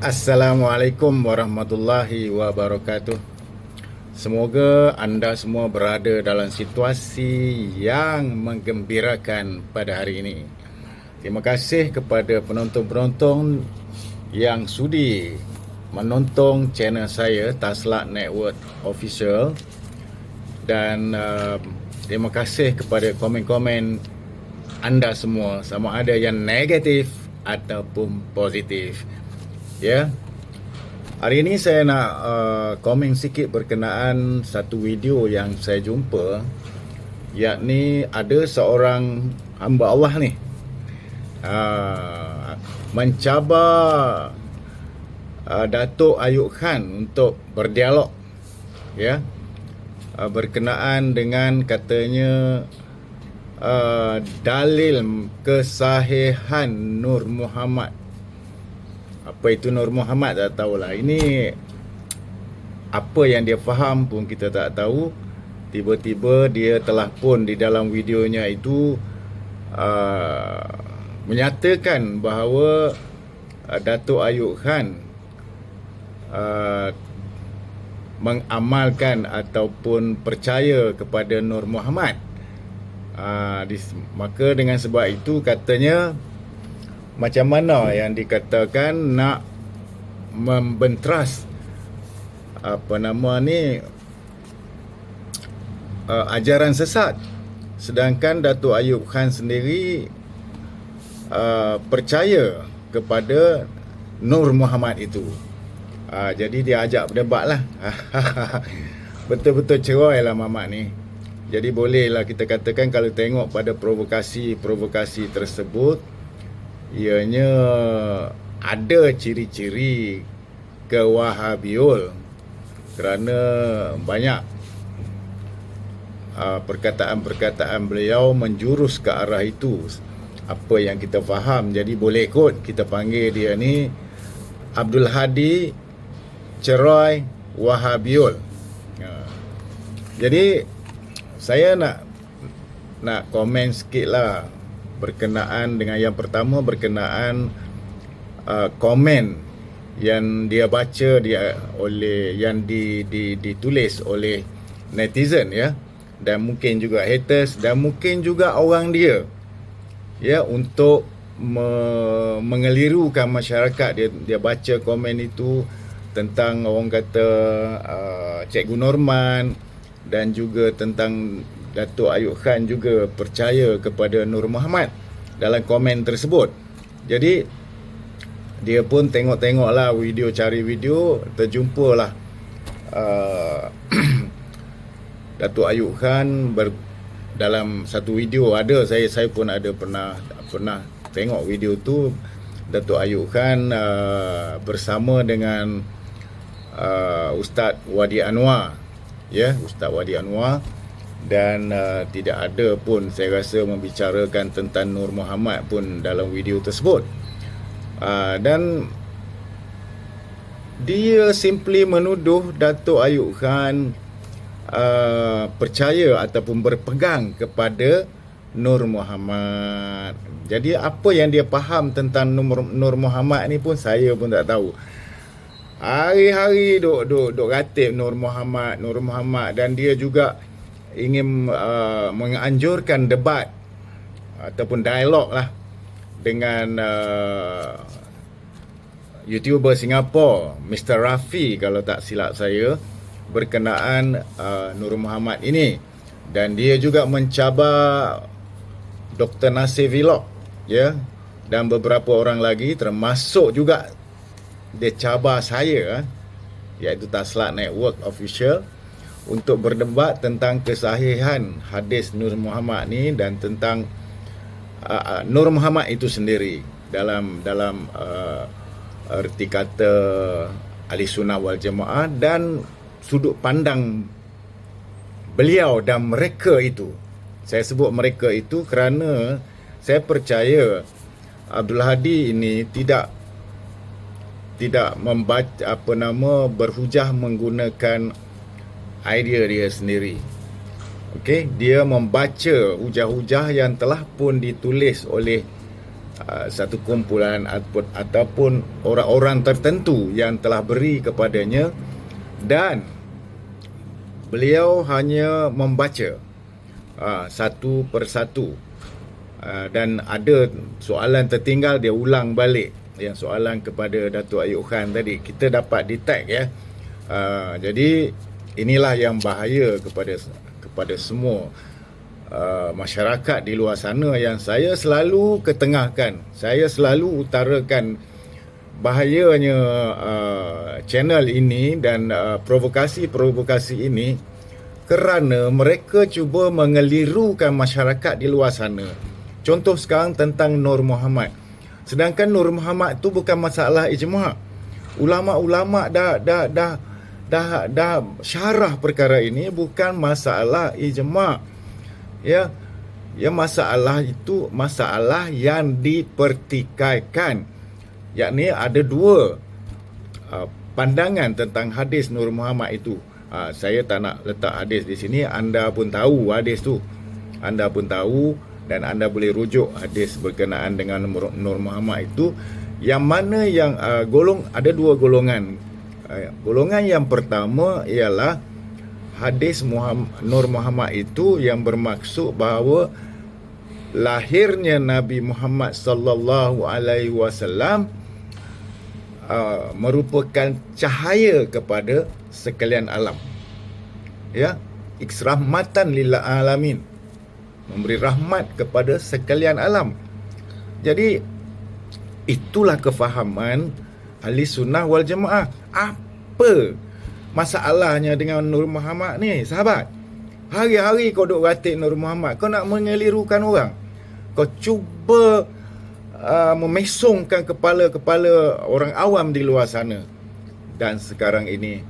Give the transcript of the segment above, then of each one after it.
Assalamualaikum warahmatullahi wabarakatuh. Semoga anda semua berada dalam situasi yang menggembirakan pada hari ini. Terima kasih kepada penonton-penonton yang sudi menonton channel saya, Taslak Network Official. Dan terima kasih kepada komen-komen anda semua, sama ada yang negatif ataupun positif. Ya, hari ini saya nak komen sikit berkenaan satu video yang saya jumpa, yakni ada seorang hamba Allah ni mencabar Datuk Ayub Khan untuk berdialog, ya, berkenaan dengan katanya dalil kesahihan Nur Muhammad. Apa itu Nur Muhammad tak tahulah. Ini apa yang dia faham pun kita tak tahu. Tiba-tiba dia telah pun di dalam videonya itu menyatakan bahawa Datuk Ayub Khan mengamalkan ataupun percaya kepada Nur Muhammad. Maka dengan sebab itu katanya, macam mana yang dikatakan nak membentras ajaran sesat, sedangkan Datuk Ayub Khan sendiri percaya kepada Nur Muhammad itu. Jadi dia ajak berdebat lah. Betul-betul cerai lah Mamat ni. Jadi bolehlah kita katakan, kalau tengok pada provokasi tersebut, ianya ada ciri-ciri kewahabiul, kerana banyak perkataan-perkataan beliau menjurus ke arah itu, apa yang kita faham. Jadi boleh kot kita panggil dia ni Abdul Hadi Cerai Wahabiul. Jadi saya nak komen sikit lah berkenaan dengan yang pertama, berkenaan komen yang dia baca yang ditulis oleh netizen, ya, dan mungkin juga haters, dan mungkin juga orang dia, ya, untuk mengelirukan masyarakat. Dia baca komen itu tentang, orang kata, Cikgu Norman, dan juga tentang Datuk Ayub Khan juga percaya kepada Nur Muhammad dalam komen tersebut. Jadi dia pun tengok-tengoklah video, cari video, terjumpalah Datuk Ayub Khan dalam satu video. Ada saya pun ada pernah tengok video tu. Datuk Ayub Khan bersama dengan Ustaz Wadi Anwar, ya, Ustaz Wadi Anwar, dan tidak ada pun saya rasa membicarakan tentang Nur Muhammad pun dalam video tersebut. Dan dia simply menuduh Datuk Ayub Khan percaya ataupun berpegang kepada Nur Muhammad. Jadi apa yang dia faham tentang Nur Muhammad ni pun saya pun tak tahu. Hari-hari duk ratib Nur Muhammad, dan dia juga ingin menganjurkan debat ataupun dialog lah dengan YouTuber Singapura, Mr. Rafi kalau tak silap saya, berkenaan Nur Muhammad ini. Dan dia juga mencabar Dr. Nasir Vlog, ya, dan beberapa orang lagi, termasuk juga dia cabar saya, iaitu Taslak Network Official, untuk berdebat tentang kesahihan hadis Nur Muhammad ni, dan tentang Nur Muhammad itu sendiri dalam erti kata Ahli Sunnah wal Jamaah, dan sudut pandang beliau dan mereka itu. Saya sebut mereka itu kerana saya percaya Abdul Hadi ini tidak membaca berhujah menggunakan idea dia sendiri. Okey, dia membaca hujah-hujah yang telah pun ditulis oleh satu kumpulan ataupun orang-orang tertentu yang telah beri kepadanya, dan beliau hanya membaca satu persatu, dan ada soalan tertinggal dia ulang balik. Yang soalan kepada Datuk Ayub Khan tadi kita dapat detect ya. Jadi inilah yang bahaya kepada semua masyarakat di luar sana, yang saya selalu ketengahkan, saya selalu utarakan bahayanya channel ini dan provokasi-provokasi ini, kerana mereka cuba mengelirukan masyarakat di luar sana. Contoh sekarang tentang Nur Muhammad. Sedangkan Nur Muhammad tu bukan masalah ijma'. Ulama-ulama dah syarah perkara ini, bukan masalah ijma'. Ya, masalah itu masalah yang dipertikaikan. Yakni ada dua pandangan tentang hadis Nur Muhammad itu. Saya tak nak letak hadis di sini, anda pun tahu hadis tu. Anda pun tahu dan anda boleh rujuk hadis berkenaan dengan Nur Muhammad itu, yang mana yang ada dua golongan. Golongan yang pertama ialah hadis Nur Muhammad itu yang bermaksud bahawa lahirnya Nabi Muhammad sallallahu alaihi wasallam merupakan cahaya kepada sekalian alam. Ya, iksrahmatan lil alamin, memberi rahmat kepada sekalian alam. Jadi itulah kefahaman ahli sunnah wal jamaah. Apa masalahnya dengan Nur Muhammad ni, sahabat? Hari-hari kau duk ratik Nur Muhammad, kau nak mengelirukan orang, kau cuba memesongkan kepala-kepala orang awam di luar sana. Dan sekarang ini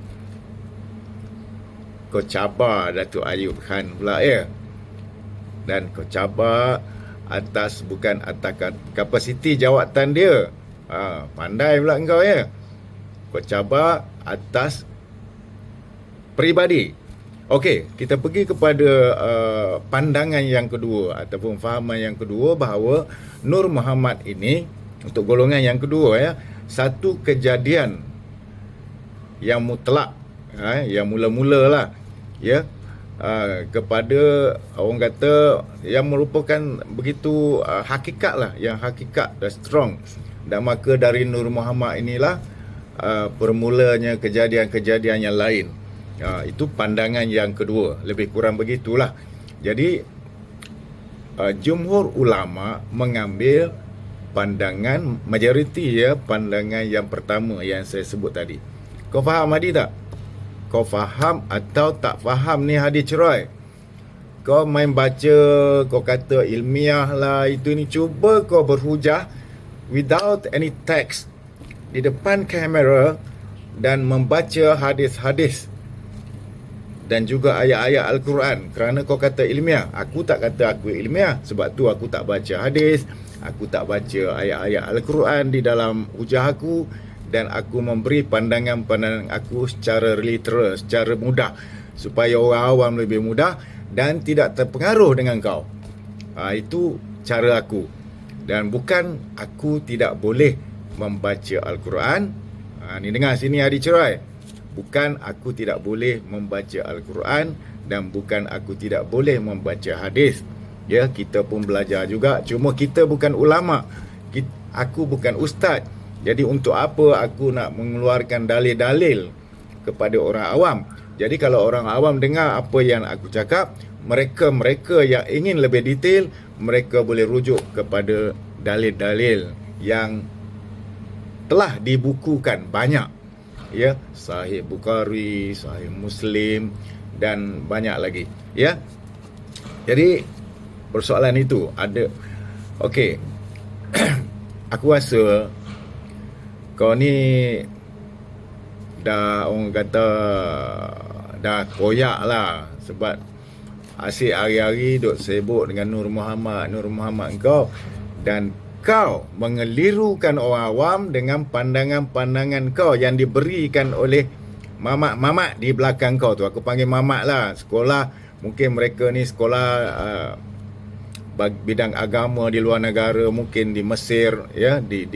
kau cabar Datuk Ayub Khan pula ya. Dan kau cabar bukan atas kapasiti jawatan dia. Pandai pula engkau ya. Kau cabar atas peribadi. Okey, kita pergi kepada pandangan yang kedua ataupun fahaman yang kedua, bahawa Nur Muhammad ini, untuk golongan yang kedua ya, satu kejadian yang mutlak, yang mula-mula lah ya, kepada orang kata yang merupakan begitu hakikat lah, yang hakikat dan strong. Dan maka dari Nur Muhammad inilah permulanya kejadian-kejadian yang lain. Itu pandangan yang kedua, lebih kurang begitulah. Jadi jumhur ulama mengambil pandangan majoriti ya, pandangan yang pertama yang saya sebut tadi. Kau faham hadis tak? Kau faham atau tak faham ni hadis cerai? Kau main baca, kau kata ilmiah lah itu ni, cuba kau berhujah without any text di depan kamera dan membaca hadis-hadis dan juga ayat-ayat Al-Quran. Kerana kau kata ilmiah. Aku tak kata aku ilmiah, sebab tu aku tak baca hadis, aku tak baca ayat-ayat Al-Quran di dalam hujah aku, dan aku memberi pandangan-pandangan aku secara literal, secara mudah, supaya orang awam lebih mudah dan tidak terpengaruh dengan kau. Itu cara aku. Dan bukan aku tidak boleh membaca Al-Quran. Ni dengar sini hadis cerai. Bukan aku tidak boleh membaca Al-Quran, dan bukan aku tidak boleh membaca hadis. Ya, kita pun belajar juga, cuma kita bukan ulama. Aku bukan ustaz. Jadi untuk apa aku nak mengeluarkan dalil-dalil kepada orang awam? Jadi kalau orang awam dengar apa yang aku cakap, mereka yang ingin lebih detail, mereka boleh rujuk kepada dalil-dalil yang telah dibukukan banyak. Ya, Sahih Bukhari, Sahih Muslim dan banyak lagi ya. Jadi persoalan itu ada. Okey. Aku rasa kau ni dah, orang kata dah koyak lah, sebab asyik hari-hari duk sibuk dengan Nur Muhammad kau, dan kau mengelirukan orang awam dengan pandangan-pandangan kau yang diberikan oleh mamak-mamak di belakang kau tu. Aku panggil mamak lah. Sekolah, mungkin mereka ni sekolah bidang agama di luar negara, mungkin di Mesir, ya, di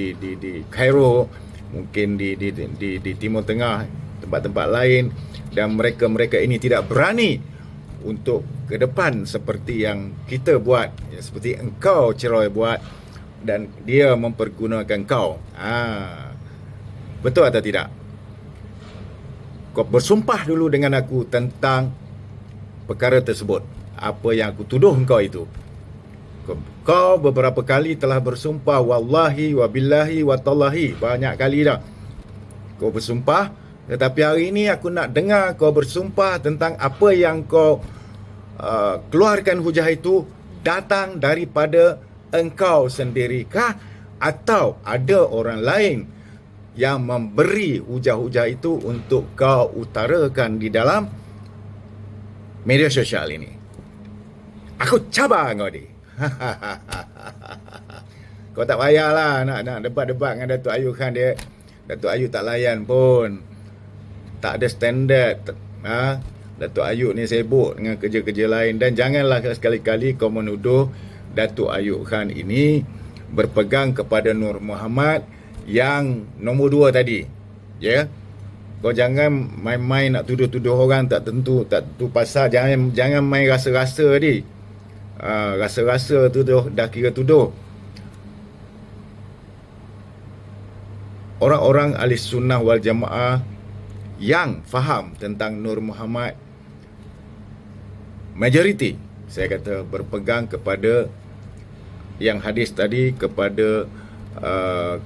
Kairo, mungkin di Timur Tengah, tempat-tempat lain, dan mereka ini tidak berani untuk ke depan seperti yang kita buat, ya, seperti engkau Ceroy buat, dan dia mempergunakan kau. Betul atau tidak? Kau bersumpah dulu dengan aku tentang perkara tersebut. Apa yang aku tuduh engkau itu. Kau beberapa kali telah bersumpah, wallahi, wabillahi, watallahi. Banyak kali dah kau bersumpah. Tetapi hari ini aku nak dengar kau bersumpah tentang apa yang kau keluarkan hujah itu datang daripada engkau sendirikah, atau ada orang lain yang memberi hujah-hujah itu untuk kau utarakan di dalam media sosial ini. Aku cabar kau ni. Kau tak payahlah nak debat-debat dengan Datuk Ayub Khan. Datuk Ayub tak layan pun. Tak ada standard. Datuk Ayub ni sibuk dengan kerja-kerja lain. Dan janganlah sekali-kali kau menuduh Datuk Ayub Khan ini berpegang kepada Nur Muhammad yang nombor 2 tadi. Ya. Kau jangan main-main nak tuduh-tuduh orang tak tentu pasal. Jangan main rasa-rasa tadi. Rasa-rasa tuduh dah kira tuduh. Orang-orang ahli sunnah wal jamaah yang faham tentang Nur Muhammad, majoriti saya kata berpegang kepada yang hadis tadi, kepada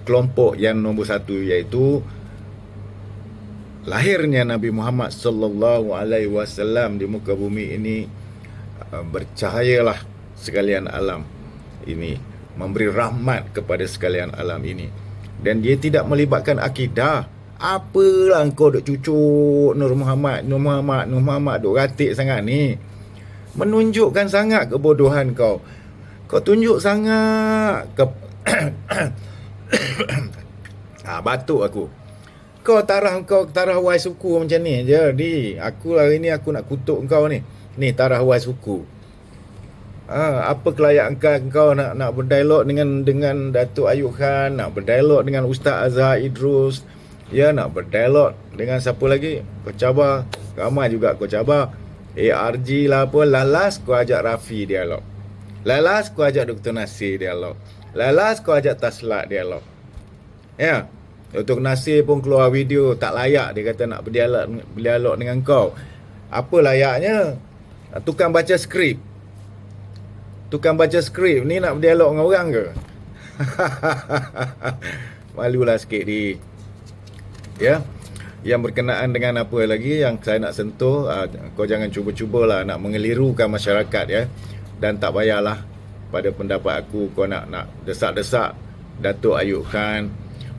kelompok yang nombor 1, iaitu lahirnya Nabi Muhammad sallallahu alaihi wasallam di muka bumi ini. Bercahayalah sekalian alam ini, memberi rahmat kepada sekalian alam ini, dan dia tidak melibatkan akidah. Apalah kau duk cucuk Nur Muhammad duk ratik sangat ni, menunjukkan sangat kebodohan kau. Kau tunjuk sangat batuk aku. Kau tarah wai suku macam ni je. Aku hari ni aku nak kutuk kau ni. Ni tarah wai suku. Apa kelayakan kau nak berdialog dengan Datuk Ayub Khan, nak berdialog dengan Ustaz Azhar Idrus, ya, nak berdialog dengan siapa lagi? Kau cabar, ramai juga kau cabar. ARG lah apa, lalas kau ajak Rafi dialog. Lalas kau ajak Dr. Nasir dialog. Lalas kau ajak Taslat dialog. Ya. Dr. Nasir pun keluar video tak layak, dia kata nak berdialog dengan kau. Apa layaknya? Tukang baca skrip. Tukang baca skrip ni nak berdialog dengan orang ke? Malulah sikit ni. Ya. Yang berkenaan dengan apa lagi yang saya nak sentuh, kau jangan cuba-cubalah nak mengelirukan masyarakat, ya. Dan tak payahlah pada pendapat aku kau nak desak-desak Datuk Ayub Khan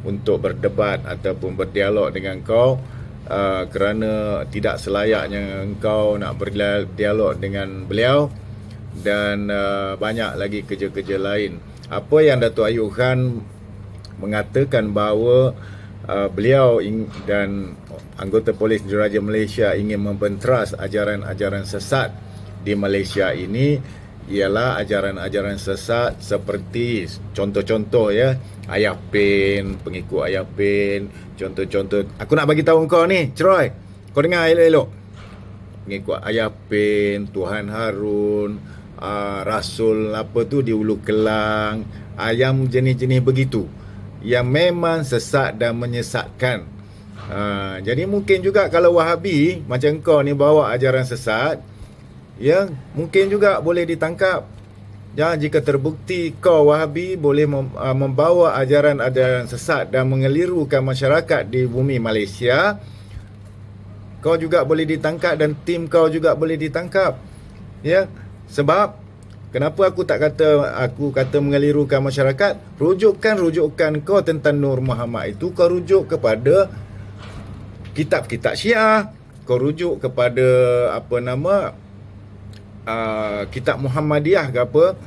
untuk berdebat ataupun berdialog dengan kau, kerana tidak selayaknya engkau nak berdialog dengan beliau, dan banyak lagi kerja-kerja lain. Apa yang Datuk Ayub Khan mengatakan bahawa beliau dan anggota Polis Diraja Malaysia ingin membenteras ajaran-ajaran sesat di Malaysia ini, ialah ajaran-ajaran sesat seperti contoh-contoh, ya, Ayah Pin, pengikut Ayah Pin, contoh-contoh. Aku nak bagi tahu kau ni, Ceroy, kau dengar elok-elok. Pengikut Ayah Pin, Tuhan Harun, Rasul apa tu di Ulu Kelang, yang jenis-jenis begitu, yang memang sesat dan menyesatkan. Jadi mungkin juga kalau Wahabi macam kau ni bawa ajaran sesat, ya, mungkin juga boleh ditangkap. Ya, jika terbukti kau Wahabi boleh membawa ajaran-ajaran sesat dan mengelirukan masyarakat di bumi Malaysia, kau juga boleh ditangkap dan tim kau juga boleh ditangkap. Ya, sebab kenapa aku kata mengelirukan masyarakat? Rujukan kau tentang Nur Muhammad itu kau rujuk kepada kitab-kitab Syiah, kau rujuk kepada kitab Muhammadiyah ke apa,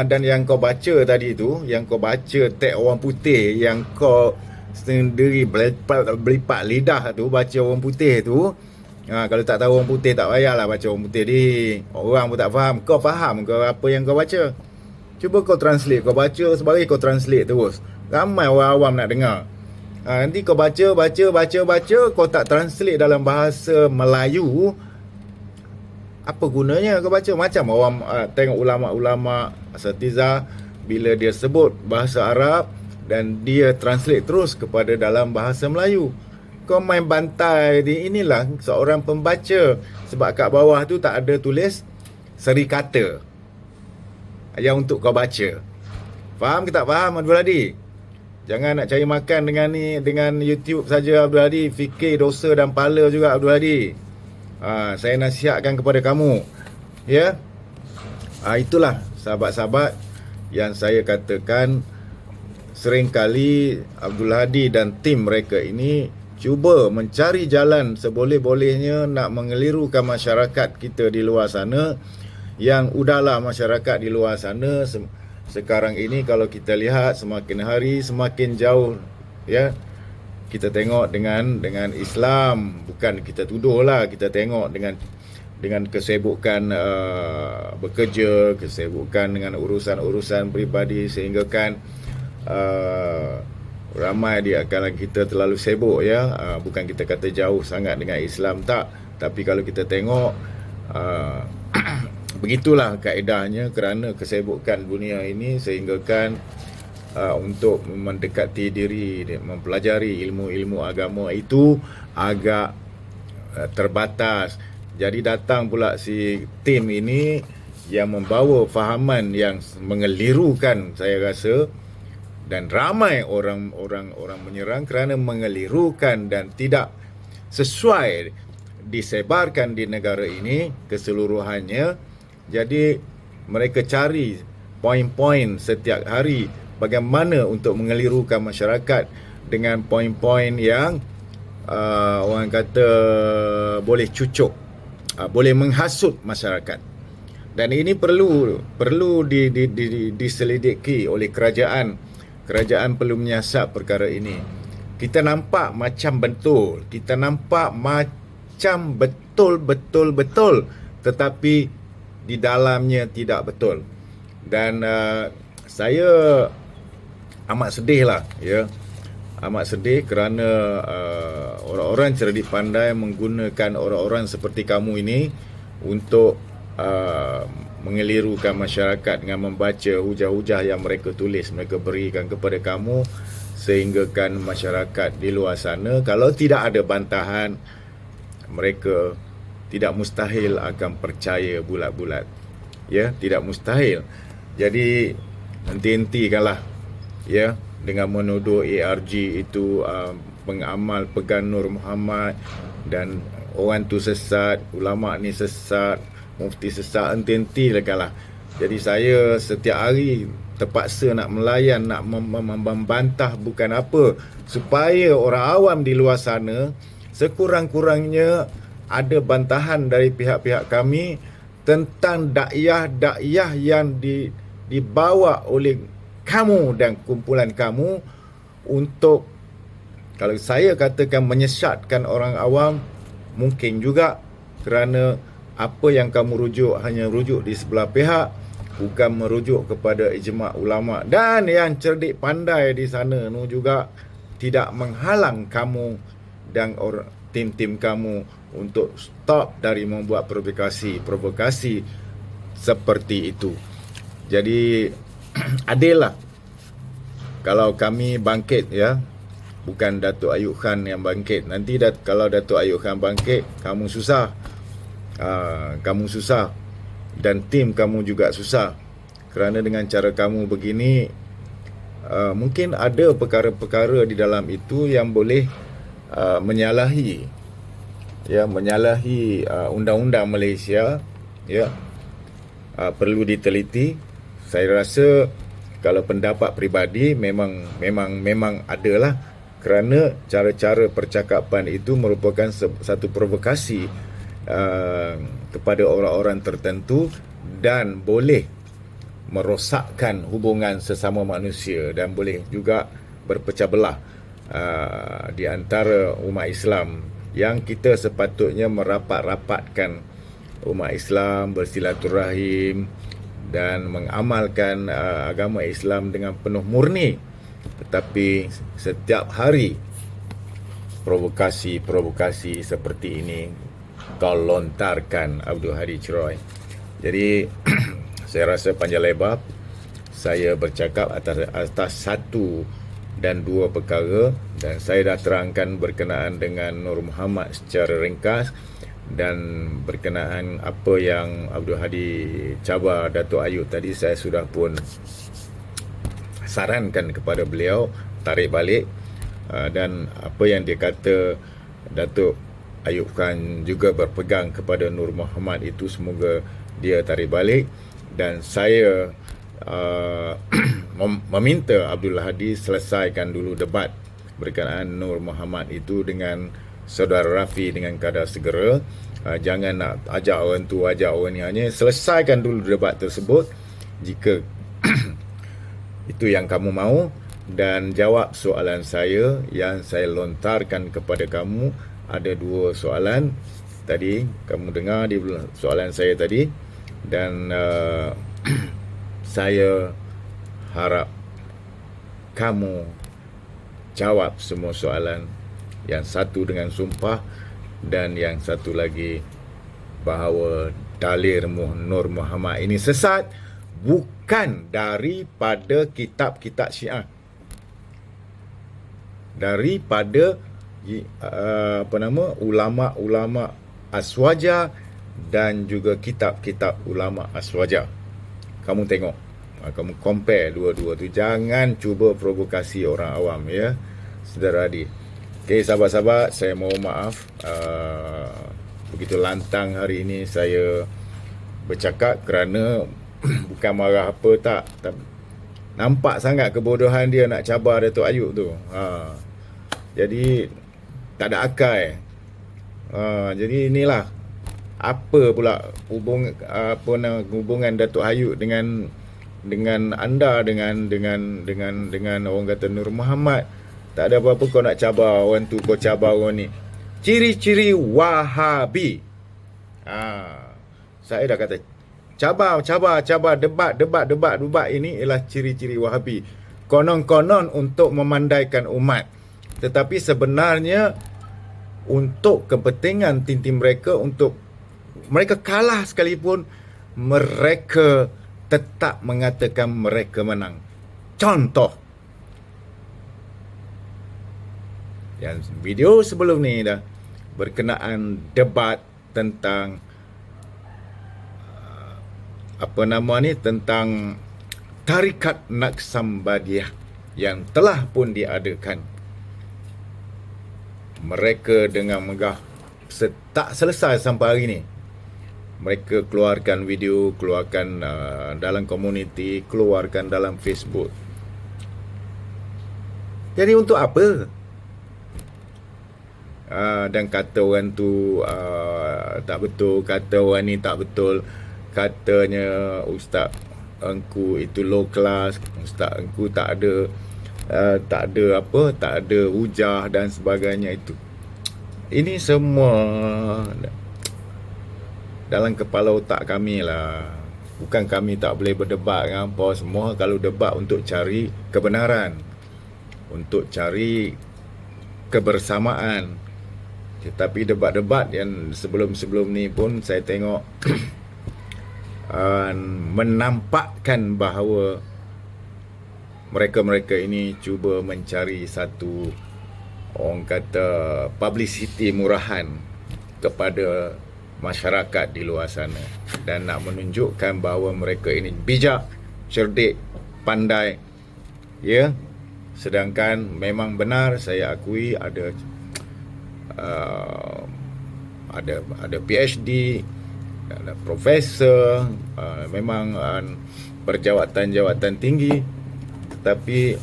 dan yang kau baca tadi tu, yang kau baca teks orang putih, yang kau sendiri belipat lidah tu baca orang putih tu. Kalau tak tahu orang putih tak payahlah baca orang putih ni. Orang pun tak faham. Kau faham ke apa yang kau baca? Cuba kau translate, kau baca sebalik kau translate terus. Ramai orang awam nak dengar. Nanti kau baca, kau tak translate dalam bahasa Melayu, apa gunanya kau baca? Macam orang tengok ulama-ulama asatiza, bila dia sebut bahasa Arab dan dia translate terus kepada dalam bahasa Melayu. Kau main bantai, inilah seorang pembaca. Sebab kat bawah tu tak ada tulis seri kata yang untuk kau baca. Faham ke tak faham, Abdul Hadi? Jangan nak cari makan dengan YouTube saja, Abdul Hadi. Fikir dosa dan pahala juga, Abdul Hadi. Saya nasihatkan kepada kamu. Ya. Itulah sahabat-sahabat yang saya katakan, seringkali Abdul Hadi dan tim mereka ini cuba mencari jalan seboleh-bolehnya nak mengelirukan masyarakat kita di luar sana. Yang udahlah masyarakat di luar sana sekarang ini kalau kita lihat semakin hari semakin jauh, ya. Kita tengok dengan Islam, bukan kita tuduhlah, kita tengok dengan kesibukan bekerja, kesibukan dengan urusan-urusan peribadi, sehingga kan ramai di akalan kita terlalu sibuk, ya. Bukan kita kata jauh sangat dengan Islam, tak, tapi kalau kita tengok begitulah kaedahnya, kerana kesibukan dunia ini sehinggakan untuk mendekati diri, mempelajari ilmu-ilmu agama itu agak terbatas. Jadi datang pula si tim ini yang membawa fahaman yang mengelirukan, saya rasa, dan ramai orang menyerang kerana mengelirukan dan tidak sesuai disebarkan di negara ini keseluruhannya. Jadi mereka cari poin-poin setiap hari bagaimana untuk mengelirukan masyarakat dengan poin-poin yang orang kata boleh cucuk, boleh menghasut masyarakat. Dan ini perlu diselidiki oleh kerajaan. Kerajaan perlu menyiasat perkara ini. Kita nampak macam betul, kita nampak macam betul, tetapi di dalamnya tidak betul. Dan saya amat sedih lah, ya. Amat sedih kerana orang-orang cerdik pandai menggunakan orang-orang seperti kamu ini untuk mengelirukan masyarakat dengan membaca hujah-hujah yang mereka tulis, mereka berikan kepada kamu, sehinggakan masyarakat di luar sana, kalau tidak ada bantahan, mereka tidak mustahil akan percaya bulat-bulat. Ya, tidak mustahil. Jadi henti-hentikanlah, ya, dengan menuduh ARG itu pengamal pegang Nur Muhammad dan orang tu sesat, ulama ni sesat, mufti sesat. Henti-hentikanlah. Jadi saya setiap hari terpaksa nak melayan, nak membantah, bukan apa, supaya orang awam di luar sana sekurang-kurangnya ada bantahan dari pihak-pihak kami tentang dakwah yang dibawa oleh kamu dan kumpulan kamu untuk, kalau saya katakan, menyesatkan orang awam. Mungkin juga kerana apa yang kamu rujuk hanya rujuk di sebelah pihak, bukan merujuk kepada ijma' ulama. Dan yang cerdik pandai di sana juga tidak menghalang kamu dan tim-tim kamu untuk stop dari membuat provokasi seperti itu. Jadi adillah kalau kami bangkit, ya. Bukan Datuk Ayub Khan yang bangkit. Nanti kalau Datuk Ayub Khan bangkit, kamu susah. Kamu susah dan tim kamu juga susah. Kerana dengan cara kamu begini, mungkin ada perkara-perkara di dalam itu yang boleh menyalahi undang-undang Malaysia, ya. Perlu diteliti. Saya rasa kalau pendapat peribadi memang adalah, kerana cara-cara percakapan itu merupakan satu provokasi kepada orang-orang tertentu dan boleh merosakkan hubungan sesama manusia dan boleh juga berpecah belah di antara umat Islam, yang kita sepatutnya merapat-rapatkan umat Islam, bersilaturahim dan mengamalkan agama Islam dengan penuh murni. Tetapi setiap hari provokasi seperti ini kau lontarkan, Abdul Hadi Chroy. Jadi saya rasa panjang lebar saya bercakap atas satu dan dua perkara, dan saya dah terangkan berkenaan dengan Nur Muhammad secara ringkas, dan berkenaan apa yang Abdul Hadi cabar Datuk Ayub tadi, saya sudah pun sarankan kepada beliau tarik balik, dan apa yang dia kata Datuk Ayub Khan juga berpegang kepada Nur Muhammad itu, semoga dia tarik balik. Dan saya meminta Abdul Hadi selesaikan dulu debat berkenaan Nur Muhammad itu dengan Saudara Rafi dengan kadar segera. Jangan nak ajak orang tu, ajak orang ni, hanya selesaikan dulu debat tersebut jika itu yang kamu mahu, dan jawab soalan saya yang saya lontarkan kepada kamu. Ada dua soalan tadi, kamu dengar di soalan saya tadi, dan saya harap kamu jawab semua soalan. Yang satu dengan sumpah, dan yang satu lagi bahawa dalil Nur Muhammad ini sesat, bukan daripada kitab-kitab Syiah, daripada ulama-ulama Aswaja dan juga kitab-kitab ulama Aswaja. Kamu tengok, kamu compare dua-dua tu, jangan cuba provokasi orang awam, ya saudara Hadi. Okey, sahabat-sahabat, saya mohon maaf begitu lantang hari ini saya bercakap, kerana bukan marah apa tak, nampak sangat kebodohan dia nak cabar Datuk Ayub tu. Jadi tak ada akal. Jadi inilah apa pula hubungan Datuk Ayub dengan anda, dengan orang kata Nur Muhammad. Tak ada apa-apa kau nak cabar orang tu, kau cabar orang ni. Ciri-ciri Wahabi. Saya dah kata cabar, debat ini ialah ciri-ciri Wahabi. Konon-konon untuk memandaikan umat, tetapi sebenarnya untuk kepentingan tim-tim mereka, untuk mereka kalah sekalipun, mereka tetap mengatakan mereka menang. Contoh, yang video sebelum ni dah berkenaan debat tentang tentang Tarikat Naqsabandiyah yang telah pun diadakan. Mereka dengan megah tak selesai sampai hari ni, mereka keluarkan video, keluarkan dalam komuniti, keluarkan dalam Facebook. Jadi untuk apa? Dan kata orang tu tak betul, kata orang ni tak betul, katanya Ustaz engku itu low class, Ustaz engku tak ada hujah dan sebagainya. Itu ini semua dalam kepala otak kami lah. Bukan kami tak boleh berdebat dengan apa semua. Kalau debat untuk cari kebenaran, untuk cari kebersamaan. Tetapi debat-debat yang sebelum-sebelum ni pun saya tengok menampakkan bahawa mereka-mereka ini cuba mencari satu, orang kata, publicity murahan kepada masyarakat di luar sana, dan nak menunjukkan bahawa mereka ini bijak, cerdik, pandai, ya. Sedangkan memang benar, saya akui ada PhD, ada profesor, memang berjawatan-jawatan tinggi. Tetapi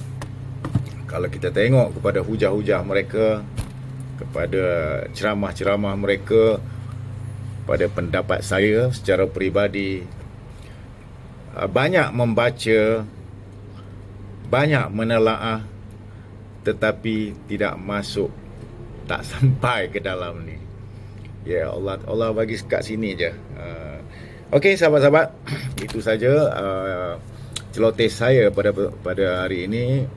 kalau kita tengok kepada hujah-hujah mereka, kepada ceramah-ceramah mereka, pada pendapat saya secara peribadi, banyak membaca, banyak menelaah, tetapi tidak masuk, tak sampai ke dalam ni. Ya Allah, Allah bagi kat sini je. Okey sahabat-sahabat, itu saja celoteh saya pada hari ini,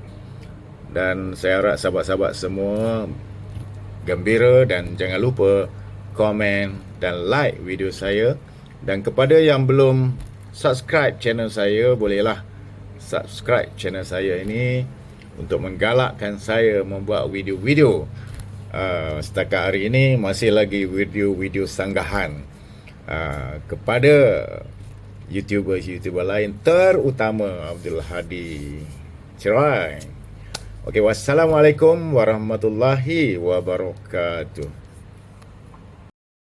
dan saya harap sahabat-sahabat semua gembira dan jangan lupa komen dan like video saya. Dan kepada yang belum subscribe channel saya, bolehlah subscribe channel saya ini untuk menggalakkan saya membuat video-video. Setakat hari ini masih lagi video-video sanggahan kepada YouTuber lain, terutama Abdul Hadi Cerai. Okey, wassalamualaikum warahmatullahi wabarakatuh.